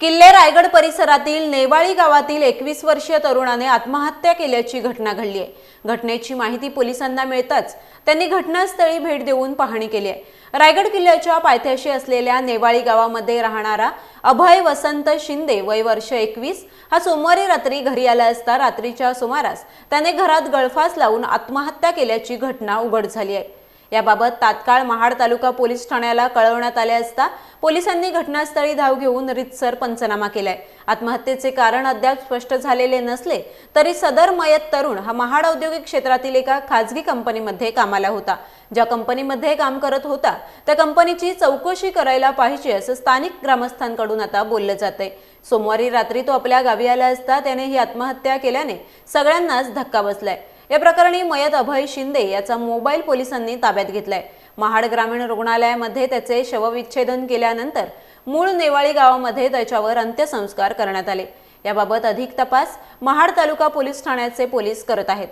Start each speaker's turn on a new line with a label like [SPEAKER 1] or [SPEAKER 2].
[SPEAKER 1] किल्ले रायगड परिसरातील नेवाळी गावातील 21 वर्षीय तरुणाने आत्महत्या केल्याची घटना घडली आहे। घटनेची माहिती पोलिसांना मिळताच त्यांनी घटनास्थळी भेट देऊन पाहणी केली आहे। रायगड किल्ल्याच्या पायथ्याशी असलेल्या नेवाळी गावामध्ये राहणारा अभय वसंत शिंदे वय वर्ष 21 हा सोमवारी रात्री घरी आला असता रात्रीच्या सुमारास त्याने घरात गळफास लावून आत्महत्या केल्याची घटना उघड झाली आहे। याबाबत तात्काळ महाड तालुका पोलीस ठाण्याला कळवण्यात आले असता पोलिसांनी घटनास्थळी धाव घेऊन रीतसर पंचनामा केलाय। आत्महत्येचे कारण अद्याप स्पष्ट झालेले नसले तरी सदर मयत तरुण हा महाड औद्योगिक क्षेत्रातील एका खासगी कंपनीमध्ये कामाला होता। ज्या कंपनीमध्ये काम करत होता त्या कंपनीची चौकशी करायला पाहिजे असं स्थानिक ग्रामस्थांकडून आता बोललं जातंय। सोमवारी रात्री तो आपल्या गावी आला असता त्याने ही आत्महत्या केल्याने सगळ्यांनाच धक्का बसलाय। या प्रकरणी मयत अभय शिंदे याचा मोबाईल पोलिसांनी ताब्यात घेतलाय। महाड ग्रामीण रुग्णालयामध्ये त्याचे शवविच्छेदन केल्यानंतर मूळ नेवाळी गावामध्ये त्याच्यावर अंत्यसंस्कार करण्यात आले। याबाबत अधिक तपास महाड तालुका पोलीस ठाण्याचे पोलीस करत आहेत।